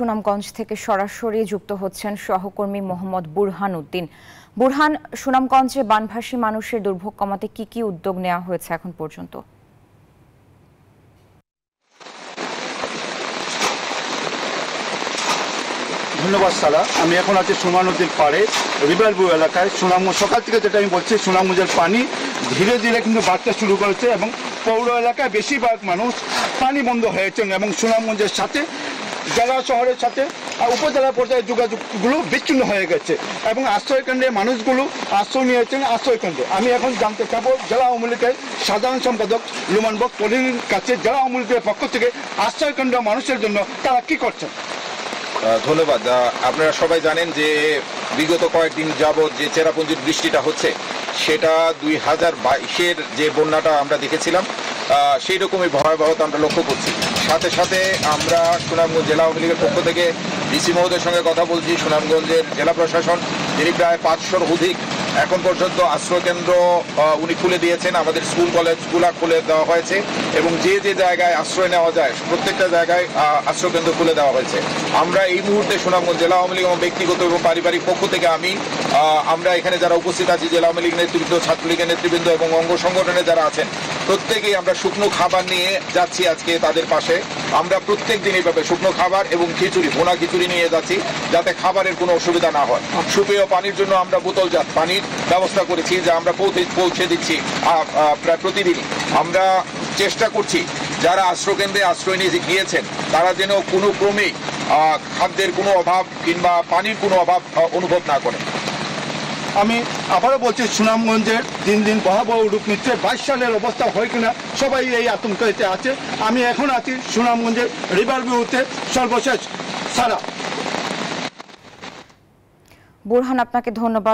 সুনামগঞ্জ থেকে সরাসরি যুক্ত হচ্ছেন সহকর্মী মোহাম্মদ বুরহান উদ্দিন। বুরহান, সুনামগঞ্জে বানভাসী মানুষের দুর্ভোগ কমাতে কি কি উদ্যোগ নেওয়া হয়েছে এখন পর্যন্ত? ধন্যবাদ সারা। আমি এখন আছি সুরমা নদীর পাড়ে রিভার ভিউ এলাকায়। সুনামগঞ্জ সকাল থেকে যেটা আমি বলছি, সুনামগঞ্জের পানি ধীরে ধীরে কিন্তু বাড়তে শুরু করেছে এবং পৌর এলাকায় বেশিরভাগ মানুষ পানি বন্ধ হয়েছেন এবং সুনামগঞ্জের সাথে জেলা শহরের সাথে উপজেলা পর্যায়ে যোগাযোগগুলো বিচ্ছিন্ন হয়ে গেছে এবং আশ্রয়কেন্দ্রে মানুষগুলো আশ্রয় নিয়েছেন আশ্রয়কেন্দ্রে। আমি এখন জানতে চাবো জেলা আওয়ামী লীগের সাধারণ সম্পাদক লুমান বক পলির কাছে জেলা আওয়ামী লীগের পক্ষ থেকে আশ্রয়কেন্দ্র মানুষের জন্য তারা কি করছেন। ধন্যবাদ। আপনারা সবাই জানেন যে বিগত কয়েকদিন যাবৎ যে চেরাপুঞ্জির বৃষ্টিটা হচ্ছে সেটা 2022-এর যে বন্যাটা আমরা দেখেছিলাম সেই রকমই ভয়াবহতা আমরা লক্ষ্য করছি। সাথে সাথে আমরা সুনামগঞ্জ জেলা আওয়ামী লীগের পক্ষ থেকে ডিসি মহোদয়ের সঙ্গে কথা বলছি। সুনামগঞ্জের জেলা প্রশাসন যিনি প্রায় 500-র অধিক এখন পর্যন্ত আশ্রয়কেন্দ্র উনি খুলে দিয়েছেন। আমাদের স্কুল কলেজগুলো খুলে দেওয়া হয়েছে এবং যে যে জায়গায় আশ্রয় নেওয়া যায় প্রত্যেকটা জায়গায় আশ্রয়কেন্দ্র খুলে দেওয়া হয়েছে। আমরা এই মুহূর্তে সুনামগঞ্জ জেলা আওয়ামী লীগ এবং ব্যক্তিগত এবং পারিবারিক পক্ষ থেকে আমরা এখানে যারা উপস্থিত আছি, জেলা আওয়ামী লীগ নেতৃবৃন্দ, ছাত্রলীগের নেতৃবৃন্দ এবং অঙ্গ সংগঠনে যারা আছেন, প্রত্যেকেই আমরা শুকনো খাবার নিয়ে যাচ্ছি আজকে তাদের পাশে। আমরা প্রত্যেক দিন এইভাবে শুকনো খাবার এবং খিচুড়ি, ভুনা খিচুড়ি নিয়ে যাচ্ছি যাতে খাবারের কোনো অসুবিধা না হয়। সুপেয় পানির জন্য আমরা বোতলজাত পানির ব্যবস্থা করেছি যা আমরা পৌঁছে দিচ্ছি প্রায় প্রতিদিন। আমরা চেষ্টা করছি যারা আশ্রয়কেন্দ্রে আশ্রয় নিয়ে গিয়েছেন তারা যেন কোনো ক্রমেই খাদ্যের কোনো অভাব কিংবা পানির কোনো অভাব অনুভব না করে। আমি আবারও বলছি, সুনামগঞ্জের দিন দিন ভয়াবহ রূপ নিচ্ছে। 22 সালের অবস্থা হয় কিনা সবাই এই আতঙ্কে আছে। আমি এখন আছি সুনামগঞ্জের রিভার ভিউতে। সর্বশেষ সারা। বুরহান, আপনাকে ধন্যবাদ।